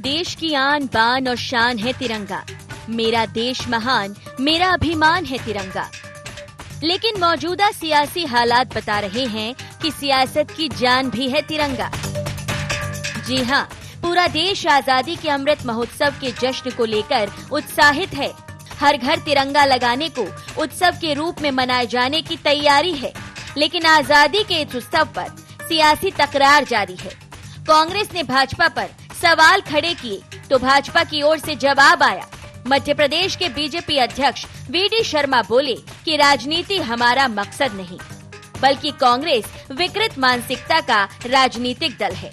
देश की आन बान और शान है तिरंगा। मेरा देश महान, मेरा अभिमान है तिरंगा। लेकिन मौजूदा सियासी हालात बता रहे हैं कि सियासत की जान भी है तिरंगा। जी हाँ, पूरा देश आजादी के अमृत महोत्सव के जश्न को लेकर उत्साहित है। हर घर तिरंगा लगाने को उत्सव के रूप में मनाए जाने की तैयारी है। लेकिन आजादी के इस उत्सव पर सियासी तकरार जारी है। कांग्रेस ने भाजपा पर सवाल खड़े किए तो भाजपा की ओर से जवाब आया। मध्य प्रदेश के बीजेपी अध्यक्ष वीडी शर्मा बोले कि राजनीति हमारा मकसद नहीं, बल्कि कांग्रेस विकृत मानसिकता का राजनीतिक दल है।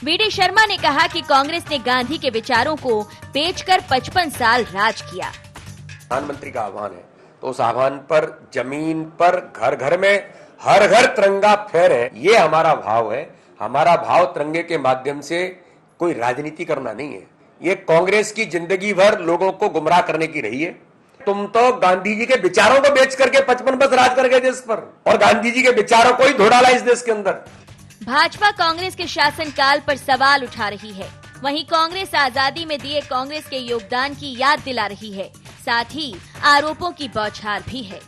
वीडी शर्मा ने कहा कि कांग्रेस ने गांधी के विचारों को बेचकर 55 साल राज किया। प्रधानमंत्री का आह्वान है तो उस आह्वान पर जमीन पर घर घर में हर घर तिरंगा फहरे, ये हमारा भाव है। हमारा भाव तिरंगे के माध्यम से कोई राजनीति करना नहीं है। ये कांग्रेस की जिंदगी भर लोगों को गुमराह करने की रही है। तुम तो गांधी जी के विचारों को बेच करके 55 वर्ष राज कर गए देश पर, और गांधी जी के विचारों को ही धो डाला इस देश के अंदर। भाजपा कांग्रेस के शासनकाल पर सवाल उठा रही है। वहीं कांग्रेस आजादी में दिए कांग्रेस के योगदान की याद दिला रही है। साथ ही आरोपों की बौछार भी है।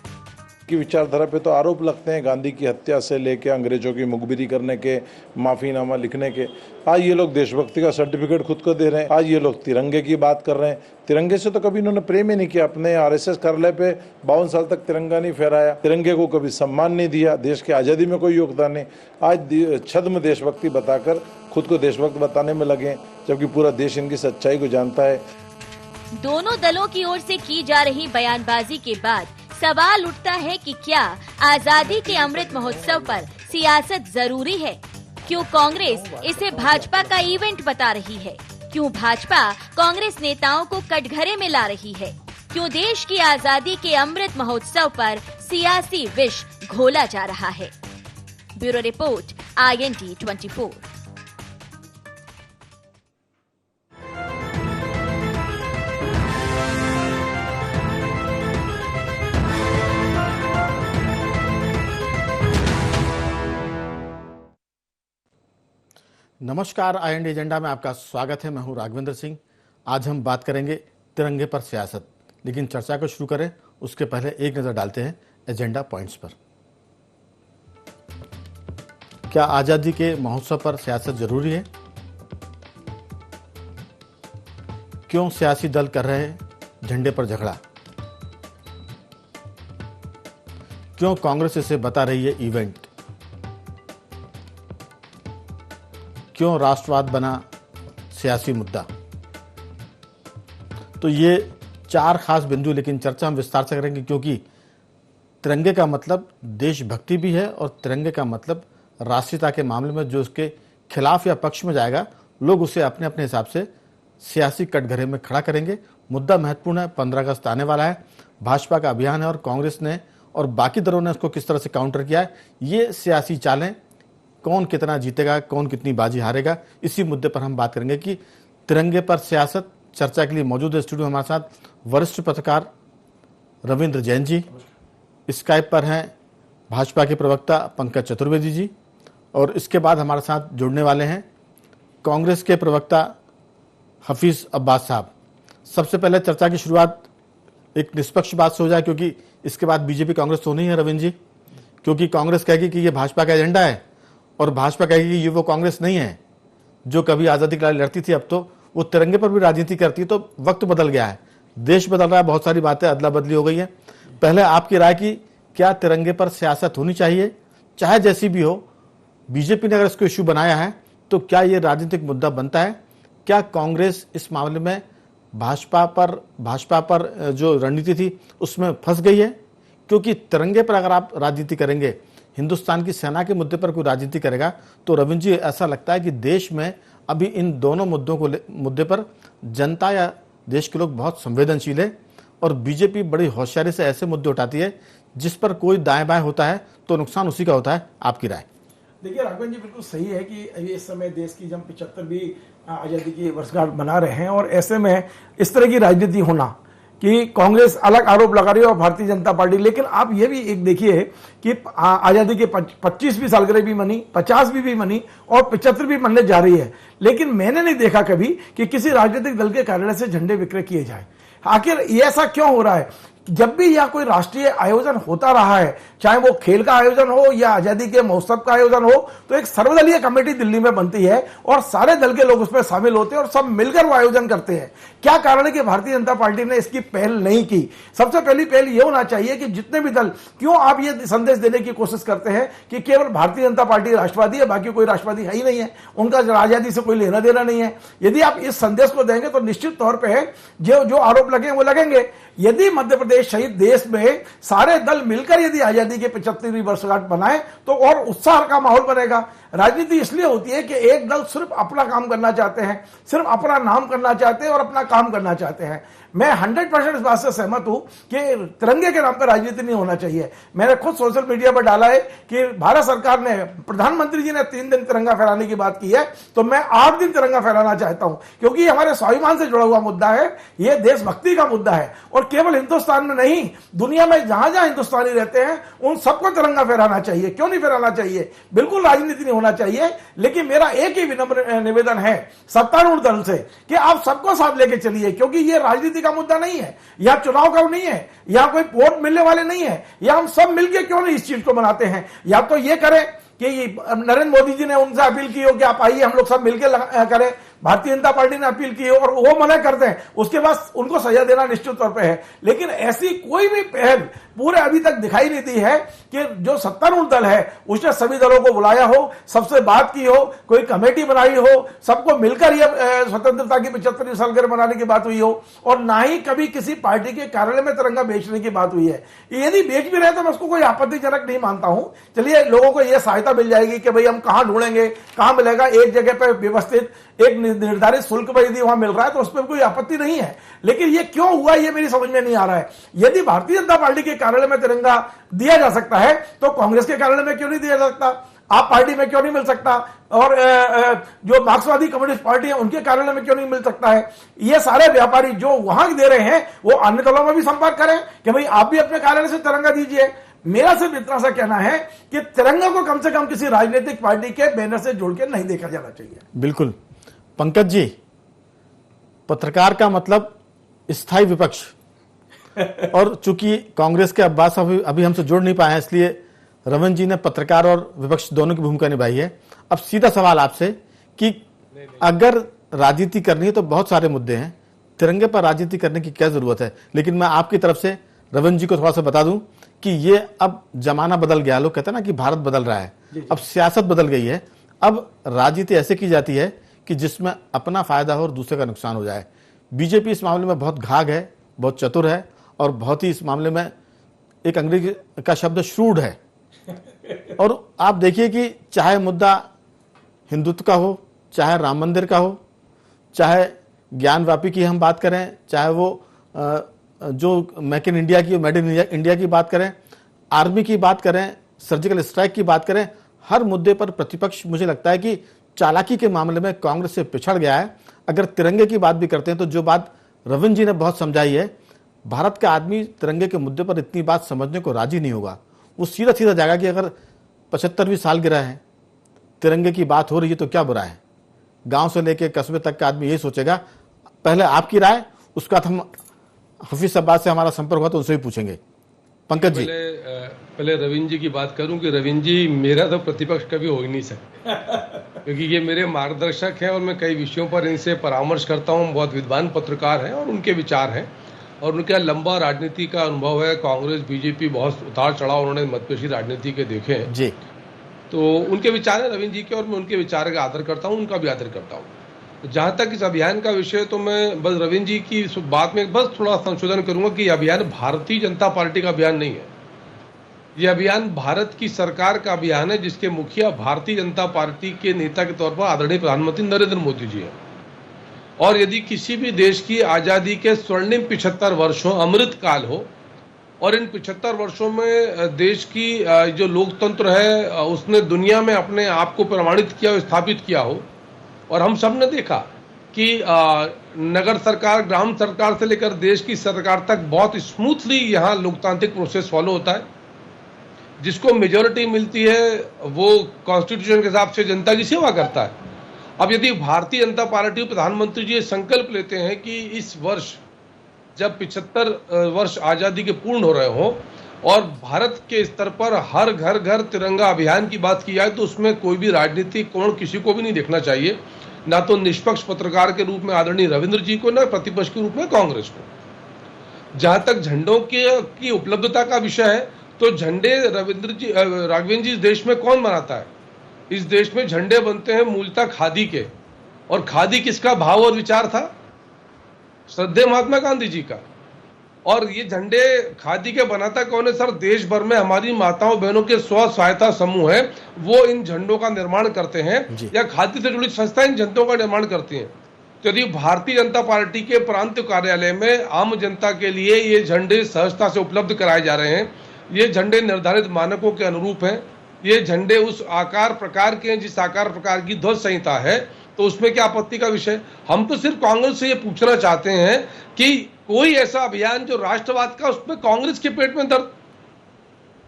की विचारधारा पे तो आरोप लगते हैं, गांधी की हत्या से लेके अंग्रेजों की मुखबिरी करने के, माफीनामा लिखने के। आज ये लोग देशभक्ति का सर्टिफिकेट खुद को दे रहे हैं। आज ये लोग तिरंगे की बात कर रहे हैं। तिरंगे से तो कभी इन्होंने प्रेम ही नहीं किया। अपने आरएसएस कार्यालय पे 52 साल तक तिरंगा नहीं फहराया, तिरंगे को कभी सम्मान नहीं दिया, देश की आज़ादी में कोई योगदान नहीं। आज छद्म देशभक्ति बताकर खुद को देशभक्त बताने में लगे, जबकि पूरा देश इनकी सच्चाई को जानता है। दोनों दलों की ओर से की जा रही बयानबाजी के बाद सवाल उठता है कि क्या आजादी के अमृत महोत्सव पर सियासत जरूरी है? क्यों कांग्रेस इसे भाजपा का इवेंट बता रही है? क्यों भाजपा कांग्रेस नेताओं को कटघरे में ला रही है? क्यों देश की आजादी के अमृत महोत्सव पर सियासी विष घोला जा रहा है? Bureau report, IND 24। नमस्कार, IND एजेंडा में आपका स्वागत है। मैं हूं राघवेंद्र सिंह। आज हम बात करेंगे तिरंगे पर सियासत, लेकिन चर्चा को शुरू करें उसके पहले एक नज़र डालते हैं एजेंडा पॉइंट्स पर। क्या आज़ादी के महोत्सव पर सियासत जरूरी है? क्यों सियासी दल कर रहे हैं झंडे पर झगड़ा? क्यों कांग्रेस इसे बता रही है इवेंट? क्यों राष्ट्रवाद बना सियासी मुद्दा? तो ये 4 खास बिंदु, लेकिन चर्चा हम विस्तार से करेंगे, क्योंकि तिरंगे का मतलब देशभक्ति भी है और तिरंगे का मतलब राष्ट्रीयता के मामले में जो उसके खिलाफ या पक्ष में जाएगा, लोग उसे अपने अपने हिसाब से सियासी कटघरे में खड़ा करेंगे। मुद्दा महत्वपूर्ण है। 15 अगस्त आने वाला है, भाजपा का अभियान है और कांग्रेस ने और बाकी दलों ने उसको किस तरह से काउंटर किया है, ये सियासी चालें, कौन कितना जीतेगा, कौन कितनी बाजी हारेगा, इसी मुद्दे पर हम बात करेंगे कि तिरंगे पर सियासत। चर्चा के लिए मौजूद है स्टूडियो हमारे साथ वरिष्ठ पत्रकार रविंद्र जैन जी, स्काइप पर हैं भाजपा के प्रवक्ता पंकज चतुर्वेदी जी, और इसके बाद हमारे साथ जुड़ने वाले हैं कांग्रेस के प्रवक्ता हफीज अब्बास साहब। सबसे पहले चर्चा की शुरुआत एक निष्पक्ष बात से हो जाए, क्योंकि इसके बाद बीजेपी कांग्रेस तो नहीं है रविंद्र जी, क्योंकि कांग्रेस कहेगी कि ये भाजपा का एजेंडा है और भाजपा कहेगी कि ये वो कांग्रेस नहीं है जो कभी आज़ादी के लिए लड़ती थी। अब तो वो तिरंगे पर भी राजनीति करती है। तो वक्त बदल गया है, देश बदल रहा है, बहुत सारी बातें अदला बदली हो गई है। पहले आपकी राय की, क्या तिरंगे पर सियासत होनी चाहिए, चाहे जैसी भी हो? बीजेपी ने अगर इसको इश्यू बनाया है तो क्या ये राजनीतिक मुद्दा बनता है? क्या कांग्रेस इस मामले में भाजपा पर जो रणनीति थी उसमें फंस गई है? क्योंकि तिरंगे पर अगर आप राजनीति करेंगे, हिंदुस्तान की सेना के मुद्दे पर कोई राजनीति करेगा, तो रविंद्र जी ऐसा लगता है कि देश में अभी इन दोनों मुद्दे पर जनता या देश के लोग बहुत संवेदनशील है, और बीजेपी बड़ी होशियारी से ऐसे मुद्दे उठाती है जिस पर कोई दाएं बाएं होता है तो नुकसान उसी का होता है। आपकी राय? देखिए राघवन जी, बिल्कुल सही है कि इस समय देश की जब 75वीं आज़ादी की वर्षगांठ मना रहे हैं, और ऐसे में इस तरह की राजनीति होना कि कांग्रेस अलग आरोप लगा रही है और भारतीय जनता पार्टी, लेकिन आप ये भी एक देखिए कि आजादी के 25वीं सालगिरह भी मनी, 50वीं भी मनी और 75वीं भी मनने जा रही है, लेकिन मैंने नहीं देखा कभी कि किसी राजनीतिक दल के कार्यालय से झंडे विक्रय किए जाए। आखिर ये ऐसा क्यों हो रहा है? जब भी यह कोई राष्ट्रीय आयोजन होता रहा है, चाहे वो खेल का आयोजन हो या आजादी के महोत्सव का आयोजन हो, तो एक सर्वदलीय कमेटी दिल्ली में बनती है और सारे दल के लोग उसमें शामिल होते हैं और सब मिलकर वो आयोजन करते हैं। क्या कारण है कि भारतीय जनता पार्टी ने इसकी पहल नहीं की? सबसे पहली पहल ये होना चाहिए कि जितने भी दल, क्यों आप ये संदेश देने की कोशिश करते हैं कि केवल भारतीय जनता पार्टी राष्ट्रवादी है, बाकी कोई राष्ट्रवादी है ही नहीं है, उनका आजादी से कोई लेना देना नहीं है। यदि आप इस संदेश को देंगे तो निश्चित तौर पर जो आरोप लगे वो लगेंगे। यदि मध्य प्रदेश सहित देश में सारे दल मिलकर यदि आजादी के 75वीं वर्षगांठ बनाए तो और उत्साह का माहौल बनेगा। राजनीति इसलिए होती है कि एक दल सिर्फ अपना काम करना चाहते हैं, सिर्फ अपना नाम करना चाहते हैं और अपना काम करना चाहते हैं। मैं 100% इस बात से सहमत हूं कि तिरंगे के नाम पर राजनीति नहीं होना चाहिए। मैंने खुद सोशल मीडिया पर डाला है कि भारत सरकार ने, प्रधानमंत्री जी ने 3 दिन तिरंगा फहराने की बात की है, तो मैं 8 दिन तिरंगा फहराना चाहता हूं, क्योंकि हमारे स्वाभिमान से जुड़ा हुआ मुद्दा है, यह देशभक्ति का मुद्दा है। और केवल हिंदुस्तान में नहीं, दुनिया में जहां जहां हिंदुस्तानी रहते हैं उन सबको तिरंगा फहराना चाहिए। क्यों नहीं फहराना चाहिए? बिल्कुल राजनीति नहीं होना चाहिए। लेकिन मेरा एक ही विनम्र निवेदन है सत्तारूढ़ दल से कि आप सबको साथ लेके चलिए, क्योंकि यह राजनीति का मुद्दा नहीं है, या चुनाव का नहीं है, या कोई वोट मिलने वाले नहीं है। या हम सब मिलकर क्यों नहीं इस चीज को मनाते हैं? या तो ये करें कि नरेंद्र मोदी जी ने उनसे अपील की हो कि आप आइए हम लोग सब मिलकर करें, भारतीय जनता पार्टी ने अपील की हो और वो मना करते हैं, उसके बाद उनको सजा देना निश्चित तौर पे है। लेकिन ऐसी कोई भी पहल पूरे अभी तक दिखाई नहीं दी है कि जो सत्तारूढ़ दल है उसने सभी दलों को बुलाया हो, सबसे बात की हो, कोई कमेटी बनाई हो, सबको मिलकर ये स्वतंत्रता की 75वीं सालगिरह मनाने की बात हुई हो, और ना ही कभी किसी पार्टी के कार्यालय में तिरंगा बेचने की बात हुई है। यदि बेच भी रहे तो मैं उसको कोई आपत्तिजनक नहीं मानता हूं। चलिए, लोगों को यह सहायता मिल जाएगी कि भाई हम कहां ढूंढेंगे, कहां मिलेगा, एक जगह पर व्यवस्थित एक निर्धारित शुल्क पर यदि वहां मिल रहा है तो उस पर कोई आपत्ति नहीं है। लेकिन ये क्यों हुआ, ये मेरी समझ में नहीं आ रहा है। यदि भारतीय जनता पार्टी के कार्यालय में तिरंगा दिया जा सकता है तो कांग्रेस के कार्यालय में क्यों नहीं दिया जा सकता? आप पार्टी में क्यों नहीं मिल सकता? और जो मार्क्सवादी कम्युनिस्ट पार्टी है उनके कार्यालय में क्यों नहीं मिल सकता है? ये सारे व्यापारी जो वहां दे रहे हैं वो अन्य दलों में भी संपर्क करें कि भाई आप भी अपने कार्यालय से तिरंगा दीजिए। मेरा सिर्फ इतना सा कहना है कि तिरंगा को कम से कम किसी राजनीतिक पार्टी के बैनर से जोड़ के नहीं देखा जाना चाहिए। बिल्कुल। पंकज जी, पत्रकार का मतलब स्थायी विपक्ष, और चूंकि कांग्रेस के अब्बास अभी हमसे जुड़ नहीं पाए हैं, इसलिए रमन जी ने पत्रकार और विपक्ष दोनों की भूमिका निभाई है। अब सीधा सवाल आपसे कि अगर राजनीति करनी है तो बहुत सारे मुद्दे हैं, तिरंगे पर राजनीति करने की क्या जरूरत है? लेकिन मैं आपकी तरफ से रमन जी को थोड़ा सा बता दूं कि ये अब जमाना बदल गया। लोग कहते हैं ना कि भारत बदल रहा है, अब सियासत बदल गई है। अब राजनीति ऐसे की जाती है कि जिसमें अपना फायदा हो और दूसरे का नुकसान हो जाए। बीजेपी इस मामले में बहुत घाघ है, बहुत चतुर है, और बहुत ही इस मामले में एक अंग्रेजी का शब्द श्रूड है। और आप देखिए कि चाहे मुद्दा हिंदुत्व का हो, चाहे राम मंदिर का हो, चाहे ज्ञानव्यापी की हम बात करें, चाहे वो जो मेक इन इंडिया की, मेड इन इंडिया की बात करें, आर्मी की बात करें, सर्जिकल स्ट्राइक की बात करें, हर मुद्दे पर प्रतिपक्ष मुझे लगता है कि चालाकी के मामले में कांग्रेस से पिछड़ गया है। अगर तिरंगे की बात भी करते हैं तो जो बात रविंद्र जी ने बहुत समझाई है, भारत का आदमी तिरंगे के मुद्दे पर इतनी बात समझने को राजी नहीं होगा। वो सीधा सीधा जाएगा कि अगर 75वीं सालगिरह है, तिरंगे की बात हो रही है तो क्या बुरा है। गांव से लेकर कस्बे तक का आदमी यही सोचेगा। पहले आपकी राय, उसका हम हफीज अब्बास से हमारा संपर्क हुआ तो उनसे भी पूछेंगे। पंकज जी, पहले रविंद्र जी की बात करूं कि रविंद्र जी मेरा तो प्रतिपक्ष कभी हो ही नहीं सकता, क्योंकि ये मेरे मार्गदर्शक हैं और मैं कई विषयों पर इनसे परामर्श करता हूं। बहुत विद्वान पत्रकार हैं और उनके विचार हैं और उनका लंबा राजनीति का अनुभव है। कांग्रेस बीजेपी बहुत उतार चढ़ाव उन्होंने मतपेशी राजनीति के देखे हैं जी, तो उनके विचार है रविंद्र जी के, और मैं उनके विचार का आदर करता हूँ, उनका भी आदर करता हूँ। जहाँ तक इस अभियान का विषय, तो मैं बस रविंद्र जी की बात में बस थोड़ा संशोधन करूंगा कि अभियान भारतीय जनता पार्टी का अभियान नहीं है। यह अभियान भारत की सरकार का अभियान है, जिसके मुखिया भारतीय जनता पार्टी के नेता के तौर पर आदरणीय प्रधानमंत्री नरेंद्र मोदी जी हैं। और यदि किसी भी देश की आज़ादी के स्वर्णिम 75 वर्ष हो, अमृत काल हो, और इन 75 वर्षों में देश की जो लोकतंत्र है उसने दुनिया में अपने आप को प्रमाणित किया, स्थापित किया हो, और हम सब ने देखा कि नगर सरकार, ग्राम सरकार से लेकर देश की सरकार तक बहुत स्मूथली यहाँ लोकतांत्रिक प्रोसेस फॉलो होता है। जिसको मेजोरिटी मिलती है वो कॉन्स्टिट्यूशन के हिसाब से जनता की सेवा करता है। अब यदि भारतीय जनता पार्टी प्रधानमंत्री जी संकल्प लेते हैं कि इस वर्ष जब 75 वर्ष आज़ादी के पूर्ण हो रहे हों और भारत के स्तर पर हर घर घर तिरंगा अभियान की बात की जाए, तो उसमें कोई भी राजनीतिक कोण किसी को भी नहीं देखना चाहिए, ना तो निष्पक्ष पत्रकार के रूप में आदरणीय रविंद्र जी को, ना प्रतिपक्ष के रूप में कांग्रेस को। जहां तक झंडों की उपलब्धता का विषय है, तो झंडे राघवेंद्र जी इस देश में कौन बनाता है? इस देश में झंडे बनते हैं मूलतः खादी के, और खादी किसका भाव और विचार था? श्रद्धेय महात्मा गांधी जी का। और ये झंडे खादी के बनाता कौन है सर? देश भर में हमारी माताओं बहनों के स्व सहायता समूह है, वो इन झंडों का निर्माण करते हैं, या खादी से जुड़ी संस्थाएं इन झंडों का निर्माण करती हैं। तो यदि भारतीय जनता पार्टी के प्रांत कार्यालय में आम जनता के लिए ये झंडे सहजता से उपलब्ध कराए जा रहे हैं, ये झंडे निर्धारित मानकों के अनुरूप हैं, ये झंडे उस आकार प्रकार के हैं जिस आकार प्रकार की ध्वज संहिता है, तो उसमें क्या आपत्ति का विषय? हम तो सिर्फ कांग्रेस से ये पूछना चाहते हैं कि कोई ऐसा अभियान जो राष्ट्रवाद का, उसमें कांग्रेस के पेट में दर्द।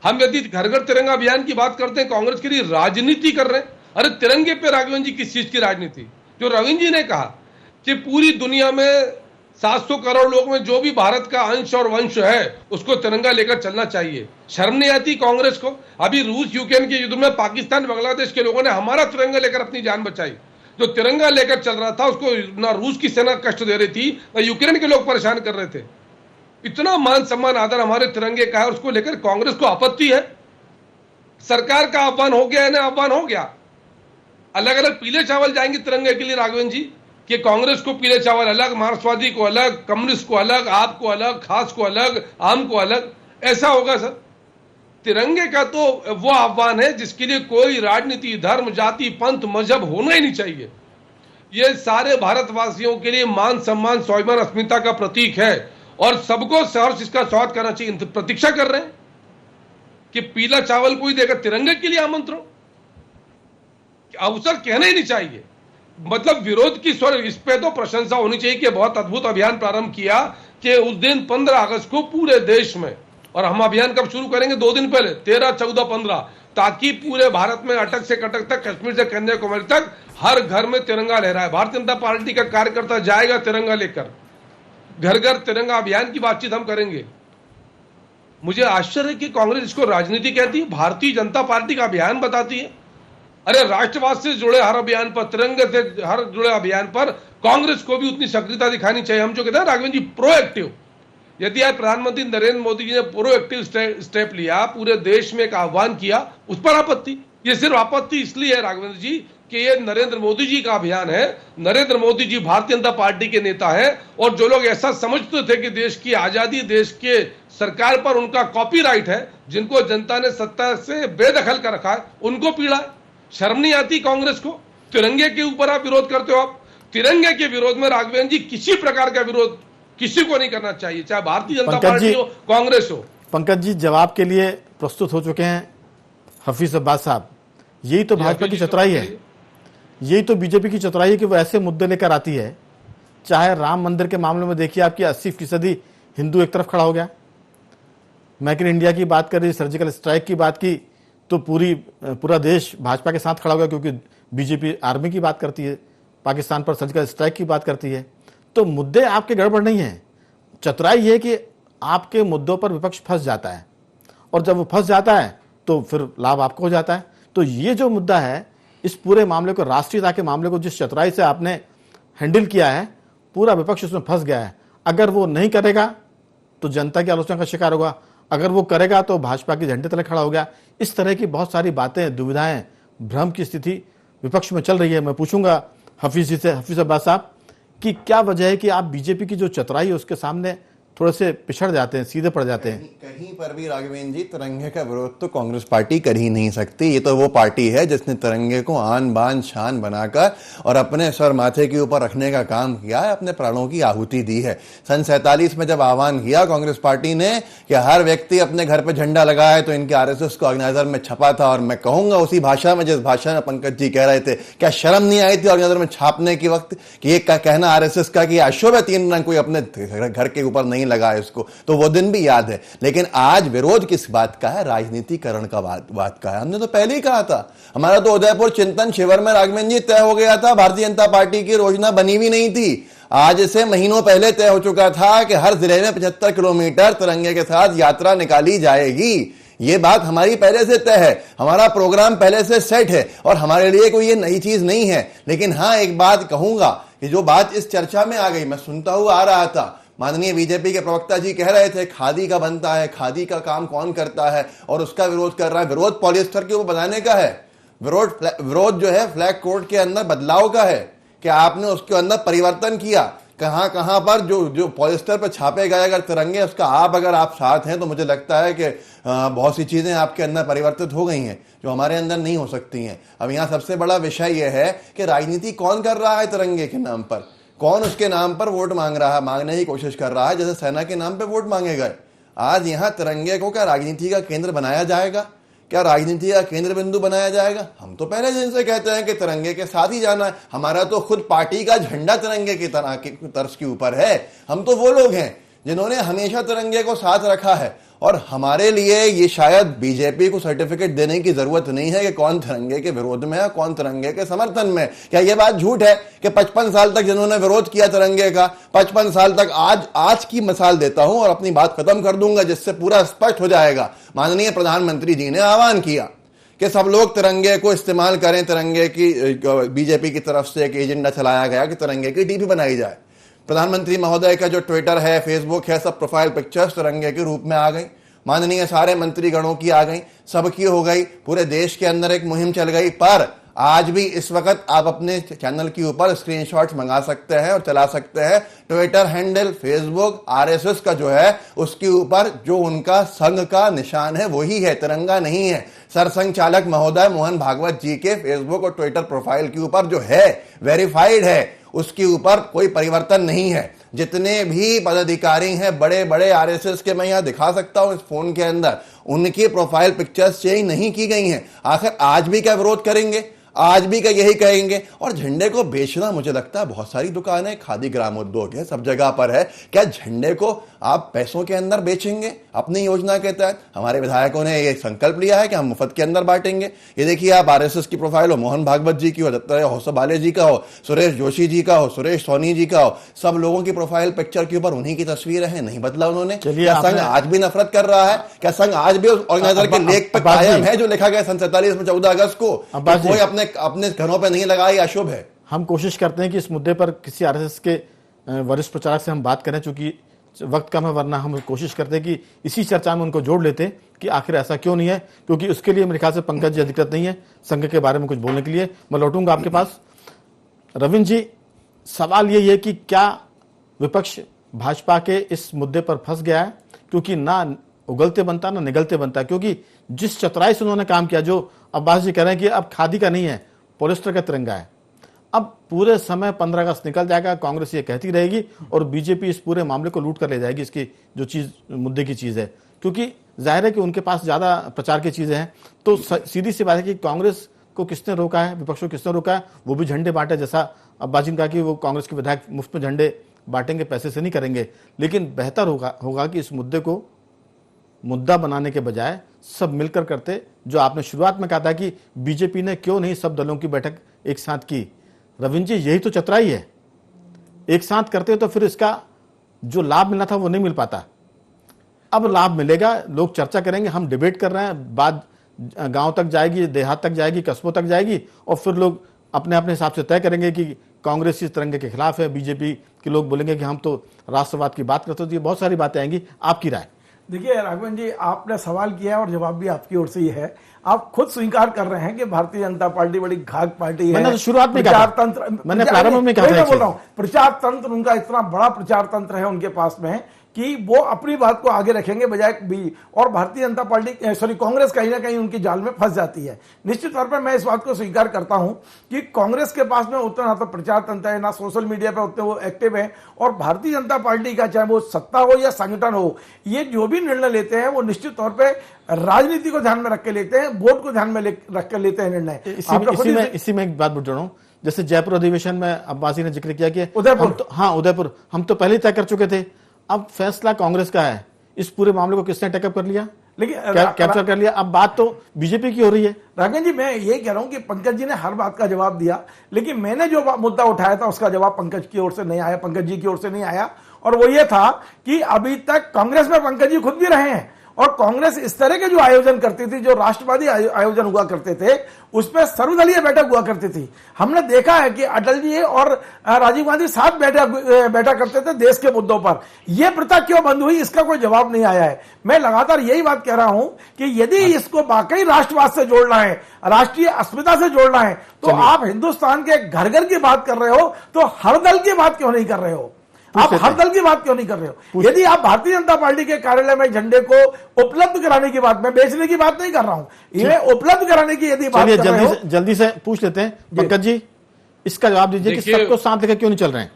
हम यदि घर घर तिरंगा अभियान की बात करते हैं, कांग्रेस के लिए राजनीति कर रहे हैं। अरे तिरंगे पे राघवेंद्र जी किस चीज की राजनीति? जो रविंद्र जी ने कहा कि पूरी दुनिया में 700 करोड़ लोग में जो भी भारत का अंश और वंश है उसको तिरंगा लेकर चलना चाहिए। शर्म नहीं आती कांग्रेस को? अभी रूस यूक्रेन के युद्ध में पाकिस्तान बांग्लादेश के लोगों ने हमारा तिरंगा लेकर अपनी जान बचाई। जो तिरंगा लेकर चल रहा था उसको ना रूस की सेना कष्ट दे रही थी, ना यूक्रेन के लोग परेशान कर रहे थे। इतना मान सम्मान आदर हमारे तिरंगे का है, उसको लेकर कांग्रेस को आपत्ति है। सरकार का आह्वान हो गया है ना, आह्वान हो गया। अलग अलग पीले चावल जाएंगे तिरंगे के लिए राघवेंद्र जी, कि कांग्रेस को पीले चावल अलग, मार्क्सवादी को अलग, कम्युनिस्ट को अलग, आपको अलग, खास को अलग, आम को अलग, ऐसा होगा सर? तिरंगे का तो वो आह्वान है जिसके लिए कोई राजनीति, धर्म, जाति, पंथ, मजहब होना ही नहीं चाहिए। ये सारे भारतवासियों के लिए मान सम्मान, स्वाभिमान, अस्मिता का प्रतीक है, और सबको सहर्ष इसका स्वागत करना चाहिए। प्रतीक्षा कर रहे हैं कि पीला चावल कोई देगा, तिरंगे के लिए आमंत्रण, अवसर कहना ही नहीं चाहिए। मतलब विरोध की स्वर, इस पे तो प्रशंसा होनी चाहिए कि बहुत अद्भुत अभियान प्रारंभ किया कि उस दिन 15 अगस्त को पूरे देश में, और हम अभियान कब शुरू करेंगे? 2 दिन पहले, 13, 14, 15, ताकि पूरे भारत में अटक से कटक तक, कश्मीर से कन्याकुमारी तक हर घर में तिरंगा लहराए। भारतीय जनता पार्टी का कार्यकर्ता जाएगा तिरंगा लेकर, घर घर तिरंगा अभियान की बातचीत हम करेंगे। मुझे आश्चर्य है कि कांग्रेस इसको राजनीति कहती है, भारतीय जनता पार्टी का अभियान बताती है। अरे राष्ट्रवाद से जुड़े हर अभियान पर, तिरंगे से हर जुड़े अभियान पर कांग्रेस को भी उतनी सक्रियता दिखानी चाहिए। हम जो कहते हैं राघवेंद्र जी, प्रोएक्टिव। यदि आज प्रधानमंत्री नरेंद्र मोदी जी ने प्रोएक्टिव स्टेप लिया, पूरे देश में एक आह्वान किया, उस पर आपत्ति? ये सिर्फ आपत्ति इसलिए है राघवेंद्र जी कि ये नरेंद्र मोदी जी का अभियान है। नरेंद्र मोदी जी भारतीय जनता पार्टी के नेता है, और जो लोग ऐसा समझते थे कि देश की आजादी, देश के सरकार पर उनका कॉपीराइट है, जिनको जनता ने सत्ता से बेदखल कर रखा है, उनको पीड़ा है। शर्म नहीं आती कांग्रेस को? तिरंगे के ऊपर आप विरोध करते हो। आप तिरंगे के विरोध में राघवेंद्र जी किसी प्रकार का विरोध किसी को नहीं करना चाहिए, चाहे भारतीय जनता पार्टी हो, कांग्रेस हो। पंकज जी जवाब के लिए प्रस्तुत हो चुके हैं हफीज अब्बास साहब। यही तो भाजपा की चतुराई है, यही तो बीजेपी की चतुराई है कि वो ऐसे मुद्दे लेकर आती है। चाहे राम मंदिर के मामले में देखिए, आपकी 80% हिंदू एक तरफ खड़ा हो गया। मेक इन इंडिया की बात करी, सर्जिकल स्ट्राइक की बात की, तो पूरा देश भाजपा के साथ खड़ा हो गया, क्योंकि बीजेपी आर्मी की बात करती है, पाकिस्तान पर सर्जिकल स्ट्राइक की बात करती है। तो मुद्दे आपके गड़बड़ नहीं है, चतुराई है कि आपके मुद्दों पर विपक्ष फंस जाता है, और जब वो फंस जाता है तो फिर लाभ आपको हो जाता है। तो ये जो मुद्दा है, इस पूरे मामले को, राष्ट्रीयता के मामले को जिस चतुराई से आपने हैंडल किया है, पूरा विपक्ष उसमें फंस गया है। अगर वो नहीं करेगा तो जनता की आलोचना का शिकार होगा, अगर वो करेगा तो भाजपा के झंडे तले खड़ा हो गया। इस तरह की बहुत सारी बातें, दुविधाएं, भ्रम की स्थिति विपक्ष में चल रही है। मैं पूछूंगा हफीज जी से, हफीज अब्बास साहब, कि क्या वजह है कि आप बीजेपी की जो चतुराई है उसके सामने थोड़े से पिछड़ जाते हैं, सीधे पड़ जाते हैं? कहीं पर भी राघवेंद्र जी तिरंगे का विरोध तो कांग्रेस पार्टी कर ही नहीं सकती। ये तो वो पार्टी है जिसने तिरंगे को आन बान शान बनाकर और अपने सर माथे के ऊपर रखने का काम किया है, अपने प्राणों की आहुति दी है। सन 47 में जब आह्वान किया कांग्रेस पार्टी ने कि हर व्यक्ति अपने घर पे झंडा लगाए, तो इनके आरएसएस को ऑर्गेनाइजर में छपा था। और मैं कहूंगा उसी भाषा में जिस भाषा में पंकज जी कह रहे थे, क्या शर्म नहीं आई थी ऑर्गेनाइजर में छापने के वक्त कि ये कहना आरएसएस का कि अशुभ है 3 रंग कोई अपने घर के ऊपर नहीं लगाए इसको, तो वो दिन भी याद है। लेकिन आज विरोध किस बात का है? राजनीतिकरण का बात का है। हमने तो पहले ही कहा था, हमारा तो उदयपुर चिंतन शिविर में राघवेंद्र जी तय हो गया था, भारतीय जनता पार्टी की योजना बनी भी नहीं थी। आज से महीनों पहले तय हो चुका था कि हर जिले में 75 किलोमीटर तिरंगे के साथ यात्रा निकाली जाएगी। ये बात हमारी पहले से तय है, हमारा प्रोग्राम पहले से सेट है और हमारे लिए कोई ये नई चीज नहीं है। लेकिन हाँ, एक बात कहूंगा कि जो बात इस चर्चा में आ गई, मैं सुनता हुआ आ रहा था, माननीय बीजेपी के प्रवक्ता जी कह रहे थे खादी का बनता है, खादी का काम कौन करता है और उसका विरोध कर रहा है। विरोध पॉलिएस्टर के ऊपर बनाने का है, विरोध जो है फ्लैग कोड के अंदर बदलाव का है कि आपने उसके अंदर परिवर्तन किया। कहां कहां पर जो पॉलिएस्टर पर छापे गए अगर तिरंगे, उसका अगर आप साथ हैं तो मुझे लगता है कि बहुत सी चीजें आपके अंदर परिवर्तित हो गई हैं जो हमारे अंदर नहीं हो सकती हैं। अब यहाँ सबसे बड़ा विषय यह है कि राजनीति कौन कर रहा है तिरंगे के नाम पर, कौन उसके नाम पर वोट मांगने की कोशिश कर रहा है, जैसे सेना के नाम पर वोट मांगे गए। आज यहाँ तिरंगे को क्या राजनीति का केंद्र बनाया जाएगा? क्या राजनीति का केंद्र बिंदु बनाया जाएगा? हम तो पहले दिन से कहते हैं कि तिरंगे के साथ ही जाना है। हमारा तो खुद पार्टी का झंडा तिरंगे की तरह की तर्ज के ऊपर है। हम तो वो लोग हैं जिन्होंने हमेशा तिरंगे को साथ रखा है और हमारे लिए ये शायद बीजेपी को सर्टिफिकेट देने की जरूरत नहीं है कि कौन तिरंगे के विरोध में है, कौन तिरंगे के समर्थन में। क्या ये बात झूठ है कि 55 साल तक जिन्होंने विरोध किया तिरंगे का, 55 साल तक आज की मिसाल देता हूं और अपनी बात खत्म कर दूंगा जिससे पूरा स्पष्ट हो जाएगा। माननीय प्रधानमंत्री जी ने आह्वान किया कि सब लोग तिरंगे को इस्तेमाल करें, तिरंगे की बीजेपी की तरफ से एक एजेंडा चलाया गया कि तिरंगे की डीपी बनाई जाए। प्रधानमंत्री महोदय का जो ट्विटर है, फेसबुक है, सब प्रोफाइल पिक्चर्स तिरंगे के रूप में आ गई। माननीय सारे मंत्रीगणों की आ गई, सबकी हो गई, पूरे देश के अंदर एक मुहिम चल गई। पर आज भी इस वक्त आप अपने चैनल के ऊपर स्क्रीनशॉट्स मंगा सकते हैं और चला सकते हैं। ट्विटर हैंडल, फेसबुक, आरएसएस का जो है उसके ऊपर जो उनका संघ का निशान है वही है, तिरंगा नहीं है। सरसंघ चालक महोदय मोहन भागवत जी के फेसबुक और ट्विटर प्रोफाइल के ऊपर जो है वेरीफाइड है, उसके ऊपर कोई परिवर्तन नहीं है। जितने भी पदाधिकारी हैं बड़े बड़े आरएसएस के, मैं यहां दिखा सकता हूं इस फोन के अंदर, उनकी प्रोफाइल पिक्चर्स चेंज नहीं की गई हैं। आखिर आज भी क्या विरोध करेंगे? आज भी क्या यही कहेंगे? और झंडे को बेचना, मुझे लगता है बहुत सारी दुकानें, खादी ग्रामोद्योग है, सब जगह पर है। क्या झंडे को आप पैसों के अंदर बेचेंगे अपनी योजना के तहत? हमारे विधायकों ने ये संकल्प लिया है कि हम मुफ्त के अंदर बांटेंगे। ये देखिए आप, आरएसएस की प्रोफाइल हो, मोहन भागवत जी की हो, दत्तात्रेय होसबाले जी का हो, सुरेश जोशी जी का हो, सुरेश सोनी जी का हो, सब लोगों की प्रोफाइल पिक्चर के ऊपर उन्हीं की तस्वीरें हैं। नहीं बदला उन्होंने। क्या संघ आज भी नफरत कर रहा है? क्या संघ आज भी ऑर्गेनाइजर के लेख पर कायम है जो लिखा गया सन 47 में 14 अगस्त को? कोई अपने घरों पे नहीं लगा, ये अशुभ है। हम कोशिश करते हैं कि इस मुद्दे पर किसी आरएसएस के वरिष्ठ प्रचारक से हम बात करें, चूंकि वक्त कम है, वरना हम कोशिश करते हैं कि इसी चर्चा में उनको जोड़ लेते हैं कि आखिर ऐसा क्यों नहीं है, क्योंकि उसके लिए मेरे ख्याल से पंकज जी अधिकृत नहीं है संघ के बारे में कुछ बोलने के लिए। मैं लौटूंगा आपके पास। रविंद्र जी, सवाल यही है कि क्या विपक्ष भाजपा के इस मुद्दे पर फंस गया है? क्योंकि ना उगलते बनता ना निगलते बनता, क्योंकि जिस चतुराई से उन्होंने काम किया, जो अब्बास जी कह रहे हैं कि अब खादी का नहीं है, पॉलिस्टर का तिरंगा है, अब पूरे समय 15 अगस्त निकल जाएगा, कांग्रेस ये कहती रहेगी और बीजेपी इस पूरे मामले को लूट कर ले जाएगी। इसकी जो चीज मुद्दे की चीज है, क्योंकि जाहिर है कि उनके पास ज्यादा प्रचार की चीजें हैं। तो सीधी सी बात है कि कांग्रेस को किसने रोका है, विपक्ष को किसने रोका है? वो भी झंडे बांटे, जैसा अब्बास जी ने कहा कि वो कांग्रेस के विधायक मुफ्त में झंडे बांटेंगे, पैसे से नहीं करेंगे। लेकिन बेहतर होगा कि इस मुद्दे को मुद्दा बनाने के बजाय सब मिलकर करते। जो आपने शुरुआत में कहा था कि बीजेपी ने क्यों नहीं सब दलों की बैठक एक साथ की, रविंद्र जी यही तो चतुराई है। एक साथ करते तो फिर इसका जो लाभ मिलना था वो नहीं मिल पाता। अब लाभ मिलेगा, लोग चर्चा करेंगे, हम डिबेट कर रहे हैं, बात गांव तक जाएगी, देहात तक जाएगी, कस्बों तक जाएगी, और फिर लोग अपने अपने हिसाब से तय करेंगे कि कांग्रेस इस तिरंगे के खिलाफ है, बीजेपी के लोग बोलेंगे कि हम तो राष्ट्रवाद की बात करते हैं। ये बहुत सारी बातें आएंगी। आपकी राय? देखिए राघवन जी, आपने सवाल किया और जवाब भी आपकी ओर से ही है। आप खुद स्वीकार कर रहे हैं कि भारतीय जनता पार्टी बड़ी घाघ पार्टी है। मैंने तो शुरुआत में प्रचार तंत्र, मैंने प्रारंभ में कहा था, बोल रहा हूं, प्रचार तंत्र उनका इतना बड़ा प्रचार तंत्र है उनके पास में कि वो अपनी बात को आगे रखेंगे बजाय भी, और भारतीय जनता पार्टी कांग्रेस कहीं ना कहीं उनकी जाल में फंस जाती है। निश्चित तौर पर मैं इस बात को स्वीकार करता हूं कि कांग्रेस के पास में उतना ना तो प्रचार तंत्र है, ना सोशल मीडिया पर उतने वो एक्टिव है, और भारतीय जनता पार्टी का चाहे वो सत्ता हो या संगठन हो, ये जो भी निर्णय लेते हैं वो निश्चित तौर पर राजनीति को ध्यान में रख के लेते हैं, वोट को ध्यान में रख कर लेते हैं निर्णय। इसी में एक बात बोल रहा हूं, जैसे जयपुर अधिवेशन में अब्बासी ने जिक्र किया कि उदयपुर, उदयपुर हम तो पहले तय कर चुके थे, अब फैसला कांग्रेस का है। इस पूरे मामले को किसने टेकअप कर लिया, लेकिन कैप्चर कर लिया? अब बात तो बीजेपी की हो रही है। राघवन जी, मैं ये कह रहा हूं कि पंकज जी ने हर बात का जवाब दिया, लेकिन मैंने जो मुद्दा उठाया था उसका जवाब पंकज की ओर से नहीं आया, पंकज जी की ओर से नहीं आया, और वो ये था कि अभी तक कांग्रेस में पंकज जी खुद भी रहे हैं, और कांग्रेस इस तरह के जो आयोजन करती थी, जो राष्ट्रवादी आयोजन हुआ करते थे, उसमें सर्वदलीय बैठक हुआ करती थी। हमने देखा है कि अटल जी और राजीव गांधी साथ बैठा करते थे देश के मुद्दों पर। यह प्रथा क्यों बंद हुई, इसका कोई जवाब नहीं आया है। मैं लगातार यही बात कह रहा हूं कि यदि इसको वाकई राष्ट्रवाद से जोड़ना है, राष्ट्रीय अस्मिता से जोड़ना है, तो आप हिंदुस्तान के घर घर की बात कर रहे हो, तो हर दल की बात क्यों नहीं कर रहे हो? आप हर दल की बात क्यों नहीं कर रहे हो? यदि आप भारतीय जनता पार्टी के कार्यालय में झंडे को उपलब्ध कराने की बात, मैं बेचने की बात नहीं कर रहा हूं, ये उपलब्ध कराने की यदि बात कर रहे हो, जल्दी से पूछ लेते हैं पंकज जी, इसका जवाब दीजिए कि सबको साथ लेकर क्यों नहीं चल रहे हैं?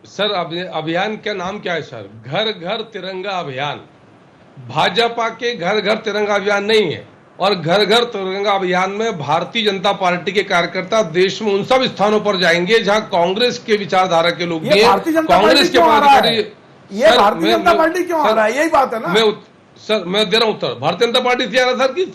सर, अभियान का नाम क्या है सर? घर घर तिरंगा अभियान। भाजपा के घर घर तिरंगा अभियान नहीं है, और घर घर तिरंगा अभियान में भारतीय जनता पार्टी के कार्यकर्ता देश में उन सब स्थानों पर जाएंगे जहां कांग्रेस के विचारधारा के लोग भी हैं, कांग्रेस के पदाधिकारी। ये भारतीय जनता पार्टी क्यों आ रहा है, यही बात है ना। मैं दे रहा हूं उत्तर। भारतीय जनता पार्टी से आ रहा सर कि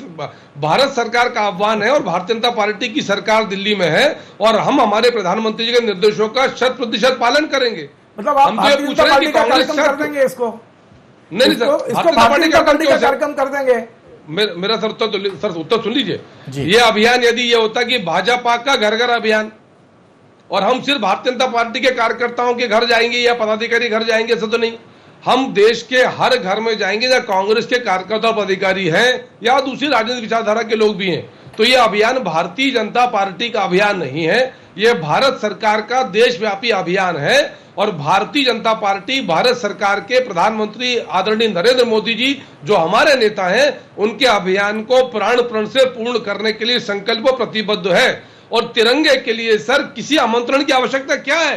भारत सरकार का आह्वान है, और भारतीय जनता पार्टी की सरकार दिल्ली में है, और हम हमारे प्रधानमंत्री जी के निर्देशों का 100% पालन करेंगे। मतलब आप भारतीय जनता पार्टी का कार्यक्रम कर देंगे इसको? नहीं सर, भारतीय जनता पार्टी का कार्यक्रम कर देंगे। मेरा सर उत्तर सुन लीजिए। ये अभियान यदि ये होता कि भाजपा का घर घर अभियान, और हम सिर्फ भारतीय जनता पार्टी के कार्यकर्ताओं के घर जाएंगे या पदाधिकारी घर जाएंगे, ऐसा तो नहीं। हम देश के हर घर में जाएंगे जहां कांग्रेस के कार्यकर्ता पदाधिकारी हैं या दूसरी राजनीतिक विचारधारा के लोग भी हैं। तो ये अभियान भारतीय जनता पार्टी का अभियान नहीं है, ये भारत सरकार का देशव्यापी अभियान है, और भारतीय जनता पार्टी भारत सरकार के प्रधानमंत्री आदरणीय नरेंद्र मोदी जी जो हमारे नेता हैं, उनके अभियान को प्राण प्रण से पूर्ण करने के लिए संकल्प प्रतिबद्ध है। और तिरंगे के लिए सर किसी आमंत्रण की आवश्यकता क्या है?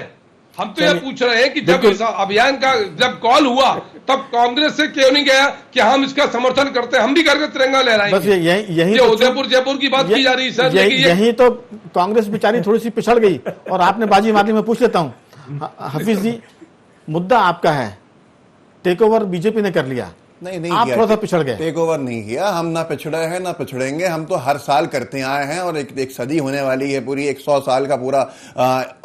हम तो ये पूछ रहे हैं कि जब इस अभियान का जब कॉल हुआ तब कांग्रेस से क्यों नहीं गया कि हम इसका समर्थन करते हैं, हम भी करके तिरंगा लहराएंगे। बस यही तो उदयपुर जयपुर की बात की जा रही है सर। यही तो कांग्रेस बेचारी थोड़ी सी पिछड़ गई, और आपने बाजी मार ली। मैं पूछ लेता हूं हफीज जी, मुद्दा आपका है, टेक ओवर बीजेपी ने कर लिया, नहीं आप थोड़ा सा पिछड़ गए। टेक ओवर नहीं किया, हम ना पिछड़े हैं ना पिछड़ेंगे, हम तो हर साल करते आए हैं, और एक सदी होने वाली है पूरी, 100 साल का पूरा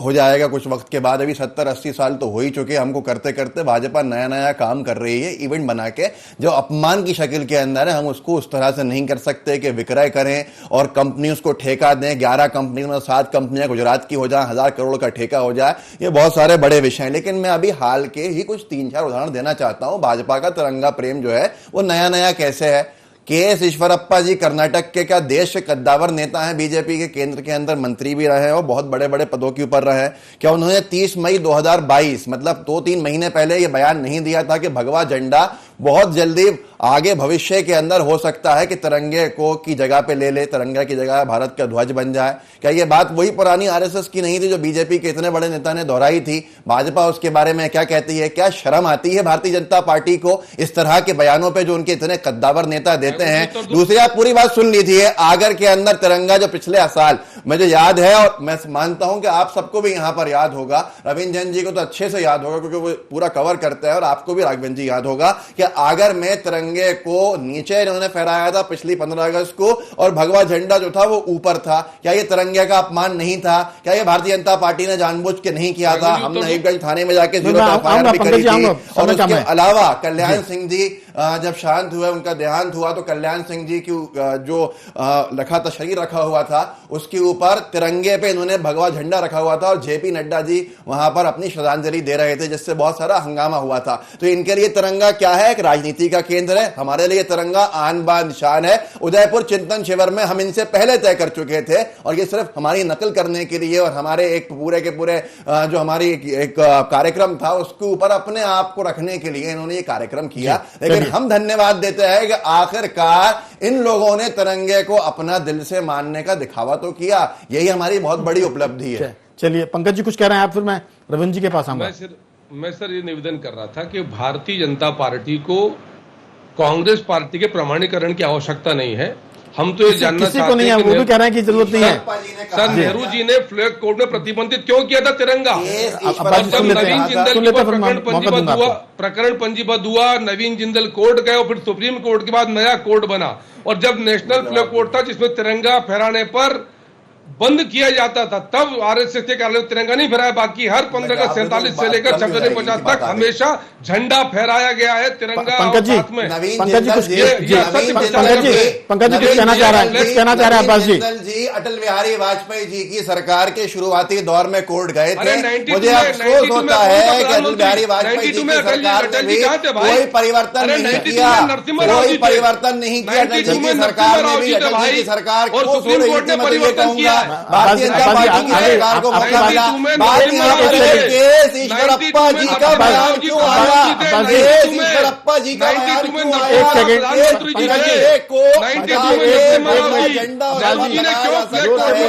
हो जाएगा कुछ वक्त के बाद। अभी 70-80 साल तो हो ही चुके हमको करते करते। भाजपा नया नया काम कर रही है, इवेंट बना के, जो अपमान की शक्ल के अंदर है। हम उसको उस तरह से नहीं कर सकते कि विक्रय करें और कंपनी उसको ठेका दें, 11 कंपनी में 7 कंपनियां गुजरात की हो जाए, 1000 करोड़ का ठेका हो जाए, ये बहुत सारे बड़े विषय हैं। लेकिन मैं अभी हाल के ही कुछ 3-4 उदाहरण देना चाहता हूं। भाजपा का तिरंगा प्रेम जो है वो नया नया कैसे है। के.एस. ईश्वरप्पा जी कर्नाटक के क्या देश के कद्दावर नेता हैं, बीजेपी के केंद्र के अंदर मंत्री भी रहे और बहुत बड़े बड़े पदों के ऊपर रहे। क्या उन्होंने 30 मई 2022 मतलब 2-3 महीने पहले यह बयान नहीं दिया था कि भगवा झंडा बहुत जल्दी आगे भविष्य के अंदर हो सकता है कि तिरंगे को की जगह पे ले ले, तिरंगा की जगह भारत का ध्वज बन जाए? क्या यह बात वही पुरानी आरएसएस की नहीं थी जो बीजेपी के इतने बड़े नेता ने दोहराई थी? भाजपा उसके बारे में क्या कहती है? क्या शर्म आती है भारतीय जनता पार्टी को इस तरह के बयानों पे जो उनके इतने कद्दावर नेता देते हैं? दूसरी आप पूरी बात सुन लीजिए। आगर के अंदर तिरंगा जो पिछले साल मुझे याद है, और मैं मानता हूं कि आप सबको भी यहां पर याद होगा, रविंद्र जैन जी को तो अच्छे से याद होगा क्योंकि वो पूरा कवर करते हैं, और आपको भी राघवेंद्र जी याद होगा कि आगर में तिरंगे को नीचे इन्होंने फहराया था पिछली 15 अगस्त को, और भगवा झंडा जो था वो ऊपर था। क्या ये तिरंगे का अपमान नहीं था? क्या ये भारतीय जनता पार्टी ने जानबूझ के नहीं किया था? हमने हबीबगंज थाने में जाके 0 पे एफआईआर भी करी थी, और उसके अलावा कल्याण सिंह जी जब शांत हुए, उनका देहांत हुआ, तो कल्याण सिंह जी की जो लखा शरीर रखा हुआ था उसके ऊपर तिरंगे पे इन्होंने भगवा झंडा रखा हुआ था और जेपी नड्डा जी वहां पर अपनी श्रद्धांजलि दे रहे थे, जिससे बहुत सारा हंगामा हुआ था। तो इनके लिए तिरंगा क्या है? एक राजनीति का केंद्र है। हमारे लिए तिरंगा आन बान शान है। उदयपुर चिंतन शिविर में हम इनसे पहले तय कर चुके थे और ये सिर्फ हमारी नकल करने के लिए और हमारे एक पूरे के पूरे जो हमारी एक कार्यक्रम था उसके ऊपर अपने आप को रखने के लिए इन्होंने ये कार्यक्रम किया। लेकिन हम धन्यवाद देते हैं कि आखिरकार इन लोगों ने तिरंगे को अपना दिल से मानने का दिखावा तो किया। यही हमारी बहुत बड़ी उपलब्धि है। चलिए पंकज जी कुछ कह रहे हैं आप, फिर मैं रविंद्र जी के पास आऊंगा। मैं सर ये निवेदन कर रहा था कि भारतीय जनता पार्टी को कांग्रेस पार्टी के प्रमाणीकरण की आवश्यकता नहीं है। हम तो ये जानना चाहते हैं, नहीं है, वो भी कह रहे हैं कि जरूरत नहीं है। सर नेहरू जी ने फ्लैग कोड में प्रतिबंधित क्यों किया था तिरंगा? नवीन जिंदल प्रकरण पंजीबद्ध हुआ, नवीन जिंदल कोर्ट गए और फिर सुप्रीम कोर्ट के बाद नया कोर्ट बना, और जब नेशनल फ्लैग कोड था जिसमें तिरंगा फहराने पर बंद किया जाता था तब आरएसएस के कार्यालय तिरंगा नहीं फहराया। बाकी हर 15 अगस्त 47 से लेकर 2650 तक हमेशा झंडा फहराया गया है तिरंगा। पंकज जी कुछ कहना चाह रहा है अब्बास जी। अटल बिहारी वाजपेयी जी की सरकार के शुरुआती दौर में कोर्ट गए थे। मुझे अफसोस होता है कि अटल बिहारी वाजपेयी जी की सरकार ने भी कोई परिवर्तन नहीं किया, कोई परिवर्तन नहीं किया। अटल जी की सरकार ने भी, अटल जी की सरकार को सुप्रीम कोर्ट ने परिवर्तन किया। भारतीय जनता पार्टी की सरकार को मौका मिला। बात यहाँ पर है केस ईश्वरप्पा जी का बयान क्यों आया? केस ईश्वरप्पा जी का बयान क्यों आया? एक सेकंड,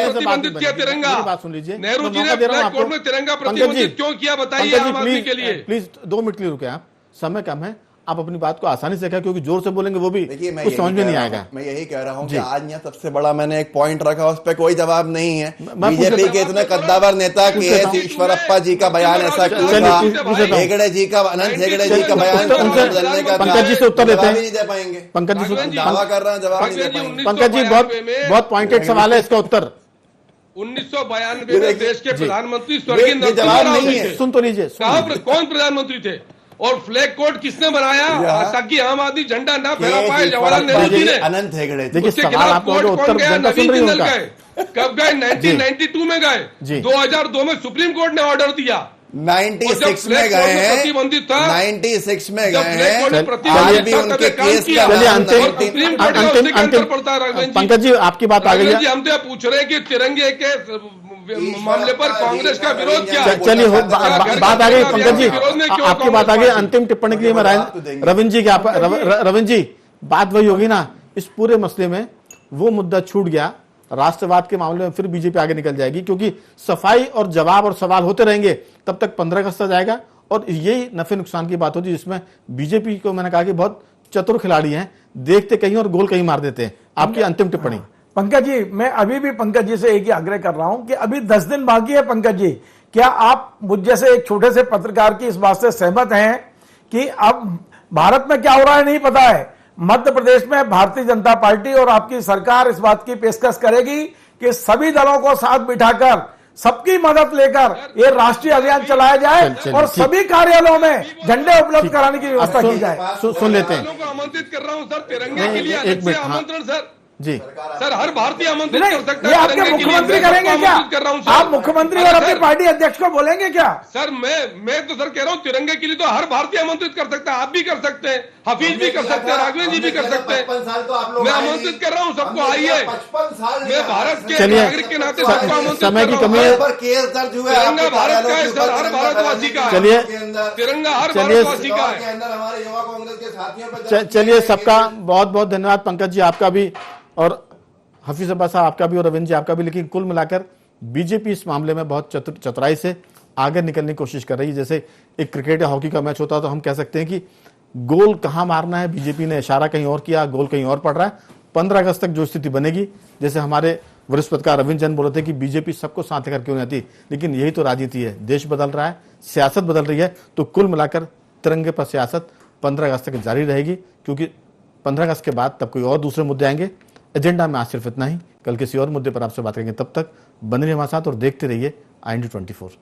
प्रतिबंधित किया तिरंगा? बात सुन लीजिए, नेहरू जी ने फ्लैग कोड में तिरंगा प्रतिबंधित क्यों किया बताइए आम आदमी के लिए। प्लीज 2 मिनट के लिए रुके, आप समय कम है, आप अपनी बात को आसानी से कहा, क्योंकि जोर से बोलेंगे वो भी कुछ समझ में नहीं आएगा। मैं यही कह रहा हूं कि आज यहाँ सबसे बड़ा मैंने एक पॉइंट रखा, उस पर कोई जवाब नहीं है। बीजेपी के इतने कद्दावर नेता केस ईश्वरप्पा जी का बयान ऐसा क्यों था? हेगड़े जी का, अनंत हेगड़े जी का बयान बदलने का पंकज जी से उत्तर देते हैं, नहीं दे पाएंगे। पंकज जी दावा कर रहा है, जवाब नहीं दे पाएंगे। पंकज जी बहुत पॉइंटेड सवाल है, इसका उत्तर 1992 में देश के प्रधानमंत्री स्वर्गीय जवाब नहीं है। सुन तो लीजिए, कौन प्रधानमंत्री थे और फ्लैग कोड किसने बनाया ताकि आम आदमी झंडा ना फहरा पाए? जवाहरलाल नेहरू जी ने। अनंत हेगड़े देखिए सवाल आपको उत्तर जनता सुन रही होगा। कब गए? 1992 में गए। 2002 में सुप्रीम कोर्ट ने ऑर्डर दिया। 96 में गए हैं, प्रतिबंधित था 96 में गए हैं। आज भी उनके केस का अंतिम पंकज जी आपकी बात आ गई है। हम तो पूछ रहे हैं कि तिरंगे के मामले पर कांग्रेस का विरोध क्या है? चलिए बात आ गई पंकज जी, आपकी बात आ गई। अंतिम टिप्पणी के लिए मैं रविंद्र जी रविंद्र जी, बात वही होगी ना, इस पूरे मसले में वो मुद्दा छूट गया, राष्ट्रवाद के मामले में फिर बीजेपी आगे निकल जाएगी, क्योंकि सफाई और जवाब और सवाल होते रहेंगे तब तक 15 अगस्त जाएगा और यही नफे नुकसान की बात होती, जिसमें बीजेपी को मैंने कहा कि बहुत चतुर खिलाड़ी हैं, देखते कहीं और गोल कहीं मार देते हैं। आपकी अंतिम टिप्पणी। पंकज जी, मैं अभी भी पंकज जी से एक ही आग्रह कर रहा हूं कि अभी 10 दिन बाकी है। पंकज जी, क्या आप मुझ जैसे एक छोटे से पत्रकार की इस बात से सहमत हैं कि अब भारत में क्या हो रहा है नहीं पता है? मध्य प्रदेश में भारतीय जनता पार्टी और आपकी सरकार इस बात की पेशकश करेगी कि सभी दलों को साथ बिठाकर सबकी मदद लेकर ये राष्ट्रीय अभियान चलाया जाए और सभी कार्यालयों में झंडे उपलब्ध कराने की व्यवस्था की जाए। सुन लेते हैं। आमंत्रित कर रहा हूं सर, तिरंगे के लिए अलग से आमंत्रण सर जी सर, हर भारतीय आमंत्रित कर सकता है। ये आपके मुख्यमंत्री करेंगे क्या? आप मुख्यमंत्री और अपनी पार्टी अध्यक्ष को बोलेंगे क्या? सर मैं तो सर कह रहा हूँ तिरंगे के लिए तो हर भारतीय आमंत्रित कर सकता है। आप भी कर सकते हैं, हफीज भी कर सकते हैं, राघवेंद्र जी भी कर सकते हैं। मैं आमंत्रित कर रहा हूँ सबको, आइए। मैं भारत के नागरिक के नाते सबको आमंत्रित समय की कमी है। तिरंगा भारत का है सर, हर भारतवासी का है। चलिए तिरंगा हर भारतवासी का है। चलिए सबका बहुत बहुत धन्यवाद। पंकज जी आपका भी और हफीज अब्बास साहब आपका भी और रविंद्र जी आपका भी। लेकिन कुल मिलाकर बीजेपी इस मामले में बहुत चतुराई से आगे निकलने की कोशिश कर रही है। जैसे एक क्रिकेट या हॉकी का मैच होता है तो हम कह सकते हैं कि गोल कहां मारना है, बीजेपी ने इशारा कहीं और किया, गोल कहीं और पड़ रहा है। 15 अगस्त तक जो स्थिति बनेगी, जैसे हमारे वरिष्ठ पत्रकार रविंद्र जैन बोल रहे थे कि बीजेपी सबको साथ लेकर क्यों नहीं आती, लेकिन यही तो राजनीति है। देश बदल रहा है, सियासत बदल रही है, तो कुल मिलाकर तिरंगे पर सियासत 15 अगस्त तक जारी रहेगी, क्योंकि 15 अगस्त के बाद तब कोई और दूसरे मुद्दे आएंगे। एजेंडा में आज सिर्फ इतना ही, कल किसी और मुद्दे पर आपसे बात करेंगे। तब तक बने रहिए हमारे साथ और देखते रहिए IND 24।